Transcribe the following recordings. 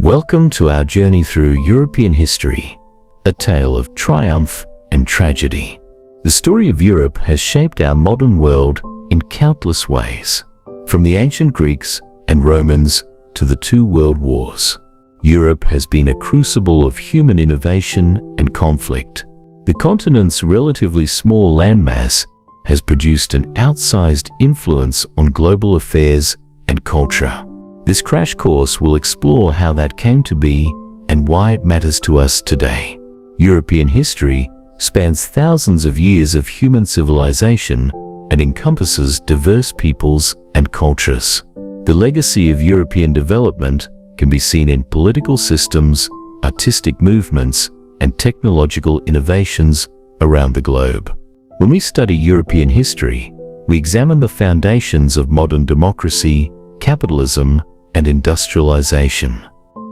Welcome to our journey through European history, a tale of triumph and tragedy. The story of Europe has shaped our modern world in countless ways. From the ancient Greeks and Romans to the two world wars, Europe has been a crucible of human innovation and conflict. The continent's relatively small landmass has produced an outsized influence on global affairs and culture. This crash course will explore how that came to be and why it matters to us today. European history spans thousands of years of human civilization and encompasses diverse peoples and cultures. The legacy of European development can be seen in political systems, artistic movements, and technological innovations around the globe. When we study European history, we examine the foundations of modern democracy, capitalism, and industrialization.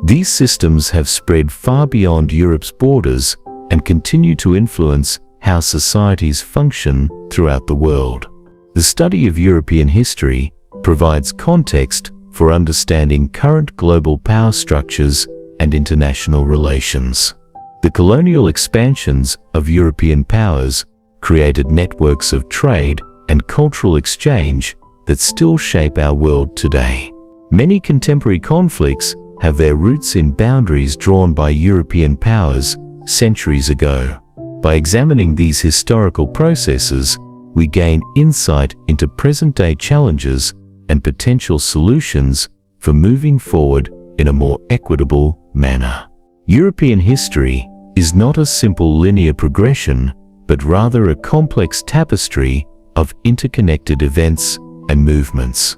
These systems have spread far beyond Europe's borders and continue to influence how societies function throughout the world. The study of European history provides context for understanding current global power structures and international relations. The colonial expansions of European powers created networks of trade and cultural exchange that still shape our world today. Many contemporary conflicts have their roots in boundaries drawn by European powers centuries ago. By examining these historical processes, we gain insight into present-day challenges and potential solutions for moving forward in a more equitable manner. European history is not a simple linear progression, but rather a complex tapestry of interconnected events and movements.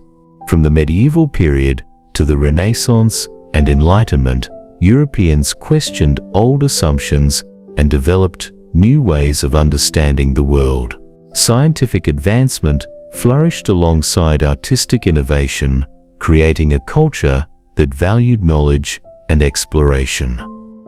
From the medieval period to the Renaissance and Enlightenment, Europeans questioned old assumptions and developed new ways of understanding the world. Scientific advancement flourished alongside artistic innovation, creating a culture that valued knowledge and exploration.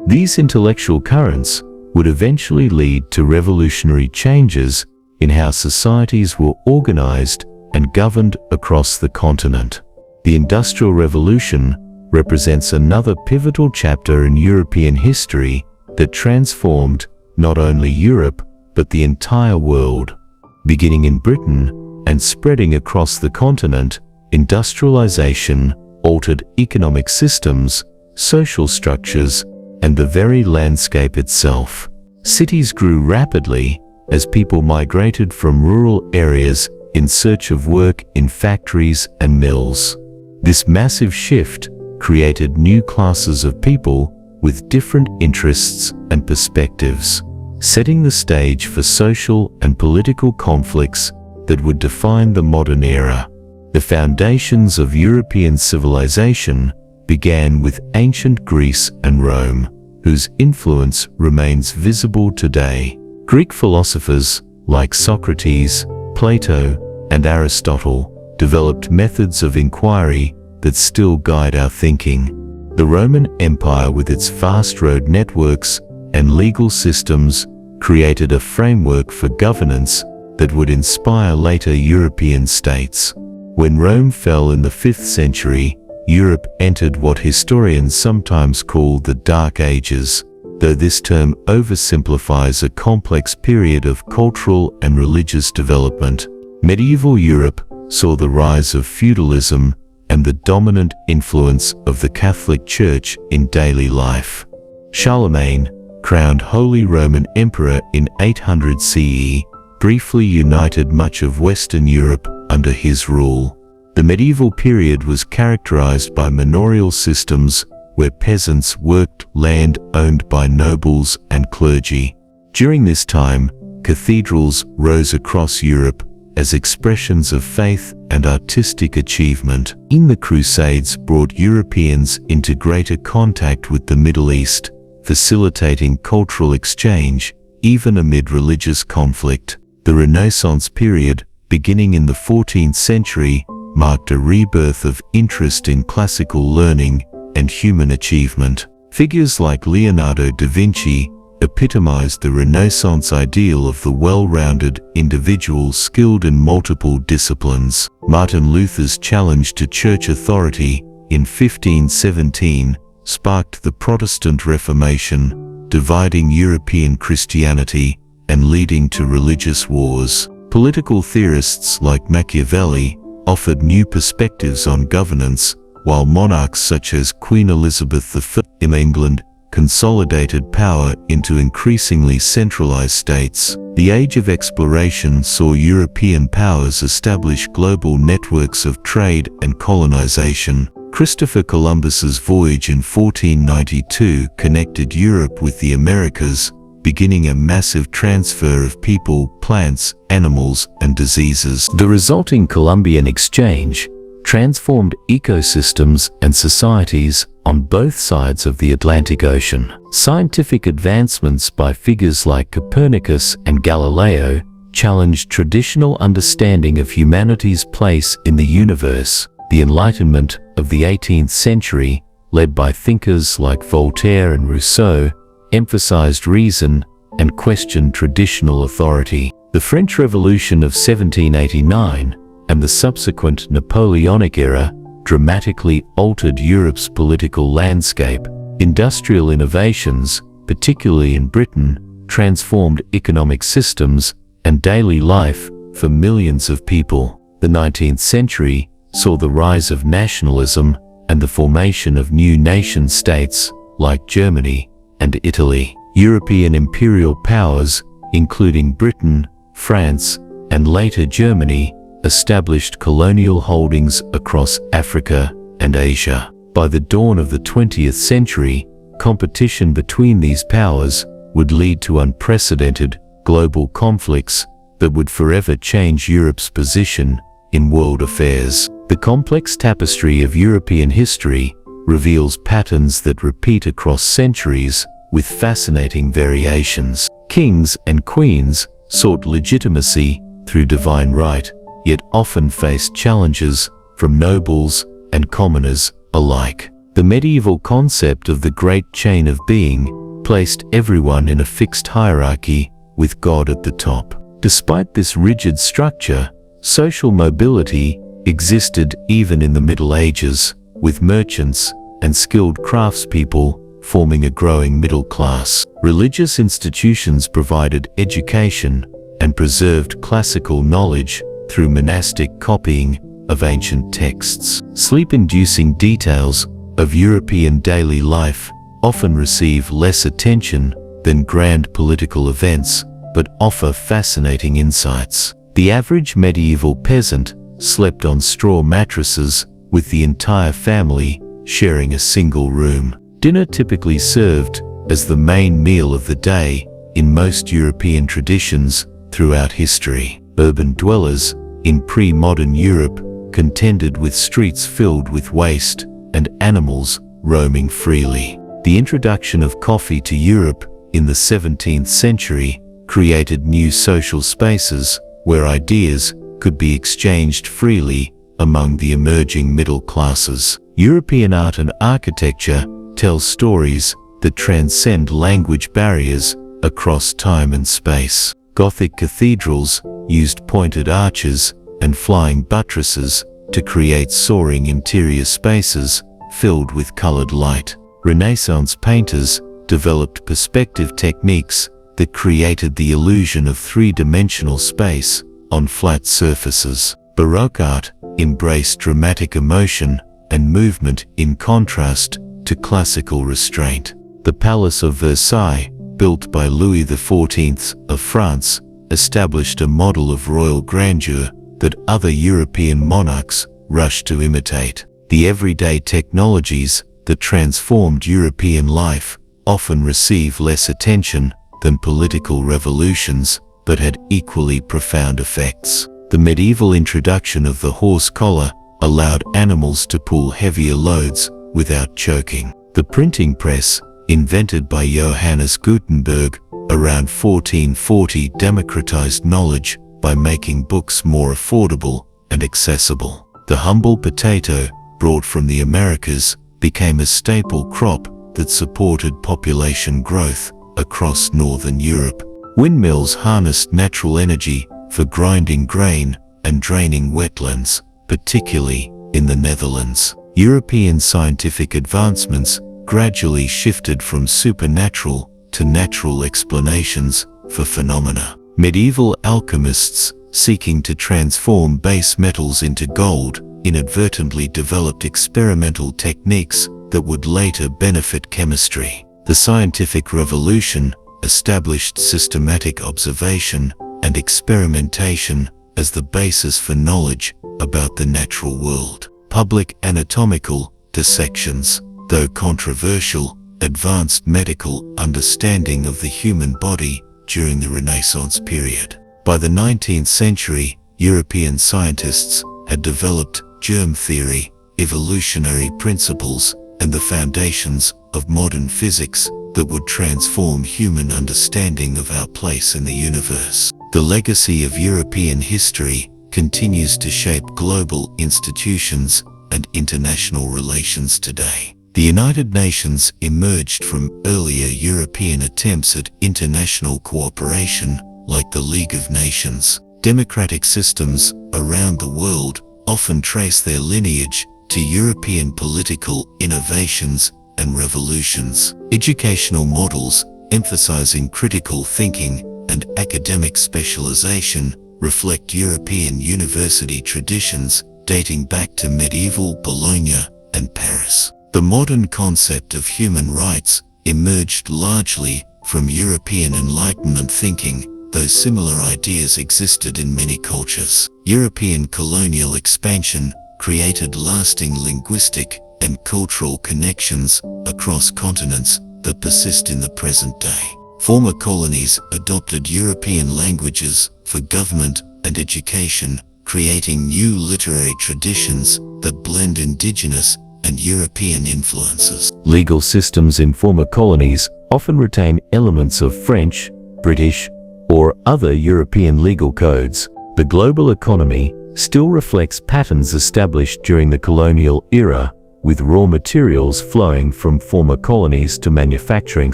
These intellectual currents would eventually lead to revolutionary changes in how societies were organized and governed across the continent. The Industrial Revolution represents another pivotal chapter in European history that transformed not only Europe but the entire world. Beginning in Britain and spreading across the continent, industrialization altered economic systems, social structures, and the very landscape itself. Cities grew rapidly as people migrated from rural areas in search of work in factories and mills. This massive shift created new classes of people with different interests and perspectives, setting the stage for social and political conflicts that would define the modern era. The foundations of European civilization began with ancient Greece and Rome, whose influence remains visible today. Greek philosophers like Socrates, Plato, and Aristotle developed methods of inquiry that still guide our thinking. The Roman Empire, with its vast road networks and legal systems, created a framework for governance that would inspire later European states. When Rome fell in the 5th century, Europe entered what historians sometimes call the Dark Ages, though this term oversimplifies a complex period of cultural and religious development. Medieval Europe saw the rise of feudalism and the dominant influence of the Catholic Church in daily life. Charlemagne, crowned Holy Roman Emperor in 800 CE, briefly united much of Western Europe under his rule. The medieval period was characterized by manorial systems where peasants worked land owned by nobles and clergy. During this time, cathedrals rose across Europe as expressions of faith and artistic achievement. The Crusades brought Europeans into greater contact with the Middle East, facilitating cultural exchange even amid religious conflict. The Renaissance period, beginning in the 14th century, marked a rebirth of interest in classical learning and human achievement. Figures like Leonardo da Vinci epitomized the Renaissance ideal of the well-rounded individual skilled in multiple disciplines. Martin Luther's challenge to church authority in 1517 sparked the Protestant Reformation, dividing European Christianity and leading to religious wars. Political theorists like Machiavelli offered new perspectives on governance, while monarchs such as Queen Elizabeth I in England consolidated power into increasingly centralized states. The Age of Exploration saw European powers establish global networks of trade and colonization. Christopher Columbus's voyage in 1492 connected Europe with the Americas, beginning a massive transfer of people, plants, animals, and diseases. The resulting Columbian exchange transformed ecosystems and societies on both sides of the Atlantic Ocean. Scientific advancements by figures like Copernicus and Galileo challenged traditional understanding of humanity's place in the universe. The Enlightenment of the 18th century, led by thinkers like Voltaire and Rousseau, emphasized reason and questioned traditional authority. The French Revolution of 1789 and the subsequent Napoleonic era dramatically altered Europe's political landscape. Industrial innovations, particularly in Britain, transformed economic systems and daily life for millions of people. The 19th century saw the rise of nationalism and the formation of new nation-states like Germany and Italy. European imperial powers, including Britain, France, and later Germany, established colonial holdings across Africa and Asia. By the dawn of the 20th century, competition between these powers would lead to unprecedented global conflicts that would forever change Europe's position in world affairs. The complex tapestry of European history reveals patterns that repeat across centuries with fascinating variations. Kings and queens sought legitimacy through divine right, yet often faced challenges from nobles and commoners alike. The medieval concept of the great chain of being placed everyone in a fixed hierarchy with God at the top. Despite this rigid structure, social mobility existed even in the Middle Ages, with merchants and skilled craftspeople forming a growing middle class. Religious institutions provided education and preserved classical knowledge through monastic copying of ancient texts. Sleep-inducing details of European daily life often receive less attention than grand political events, but offer fascinating insights. The average medieval peasant slept on straw mattresses with the entire family sharing a single room. Dinner typically served as the main meal of the day in most European traditions throughout history. Urban dwellers in pre-modern Europe contended with streets filled with waste and animals roaming freely. The introduction of coffee to Europe in the 17th century created new social spaces where ideas could be exchanged freely among the emerging middle classes. European art and architecture tell stories that transcend language barriers across time and space. Gothic cathedrals used pointed arches and flying buttresses to create soaring interior spaces filled with colored light. Renaissance painters developed perspective techniques that created the illusion of three-dimensional space on flat surfaces. Baroque art embraced dramatic emotion and movement in contrast to classical restraint. The Palace of Versailles, built by Louis XIV of France, established a model of royal grandeur that other European monarchs rushed to imitate. The everyday technologies that transformed European life often receive less attention than political revolutions, but had equally profound effects. The medieval introduction of the horse collar allowed animals to pull heavier loads without choking. The printing press, invented by Johannes Gutenberg around 1440, democratized knowledge by making books more affordable and accessible. The humble potato, brought from the Americas, became a staple crop that supported population growth across northern Europe. Windmills harnessed natural energy for grinding grain and draining wetlands, particularly in the Netherlands. European scientific advancements gradually shifted from supernatural to natural explanations for phenomena. Medieval alchemists, seeking to transform base metals into gold, inadvertently developed experimental techniques that would later benefit chemistry. The scientific revolution established systematic observation and experimentation as the basis for knowledge about the natural world. Public anatomical dissections, though controversial, advanced medical understanding of the human body during the Renaissance period. By the 19th century, European scientists had developed germ theory, evolutionary principles, and the foundations of modern physics that would transform human understanding of our place in the universe. The legacy of European history continues to shape global institutions and international relations today. The United Nations emerged from earlier European attempts at international cooperation, like the League of Nations. Democratic systems around the world often trace their lineage to European political innovations and revolutions. Educational models emphasizing critical thinking and academic specialization reflect European university traditions dating back to medieval Bologna and Paris. The modern concept of human rights emerged largely from European Enlightenment thinking, though similar ideas existed in many cultures. European colonial expansion created lasting linguistic and cultural connections across continents that persist in the present day. Former colonies adopted European languages for government and education, creating new literary traditions that blend indigenous and European influences. Legal systems in former colonies often retain elements of French, British, or other European legal codes. The global economy still reflects patterns established during the colonial era, with raw materials flowing from former colonies to manufacturing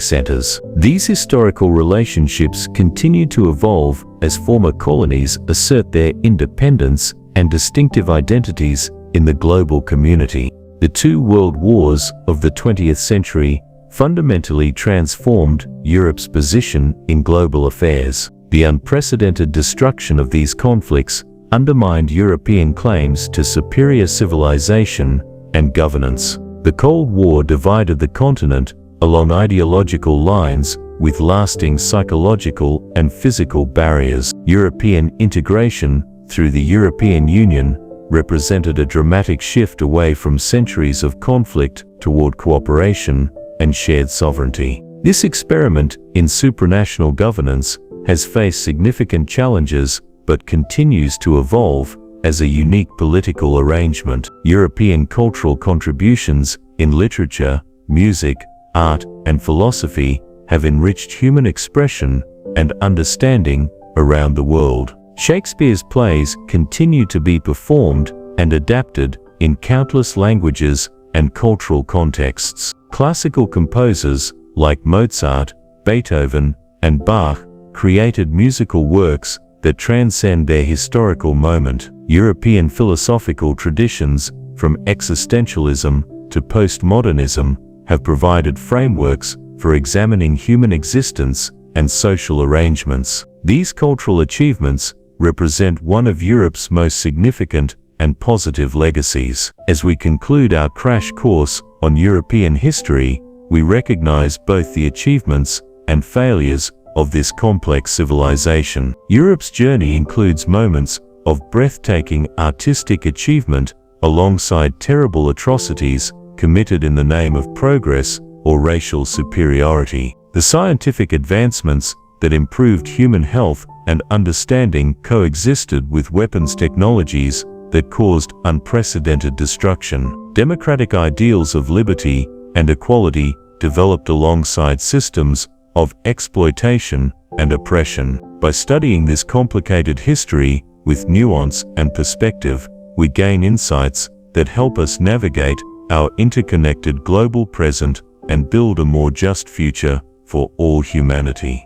centers. These historical relationships continue to evolve as former colonies assert their independence and distinctive identities in the global community. The two world wars of the 20th century fundamentally transformed Europe's position in global affairs. The unprecedented destruction of these conflicts undermined European claims to superior civilization and governance. The Cold War divided the continent along ideological lines with lasting psychological and physical barriers. European integration through the European Union represented a dramatic shift away from centuries of conflict toward cooperation and shared sovereignty. This experiment in supranational governance has faced significant challenges but continues to evolve as a unique political arrangement. European cultural contributions in literature, music, art, and philosophy have enriched human expression and understanding around the world. Shakespeare's plays continue to be performed and adapted in countless languages and cultural contexts. Classical composers like Mozart, Beethoven, and Bach created musical works that transcend their historical moment. European philosophical traditions, from existentialism to postmodernism, have provided frameworks for examining human existence and social arrangements. These cultural achievements represent one of Europe's most significant and positive legacies. As we conclude our crash course on European history, we recognize both the achievements and failures of this complex civilization. Europe's journey includes moments of breathtaking artistic achievement alongside terrible atrocities committed in the name of progress or racial superiority. The scientific advancements that improved human health and understanding coexisted with weapons technologies that caused unprecedented destruction. Democratic ideals of liberty and equality developed alongside systems of exploitation and oppression. By studying this complicated history with nuance and perspective, we gain insights that help us navigate our interconnected global present and build a more just future for all humanity.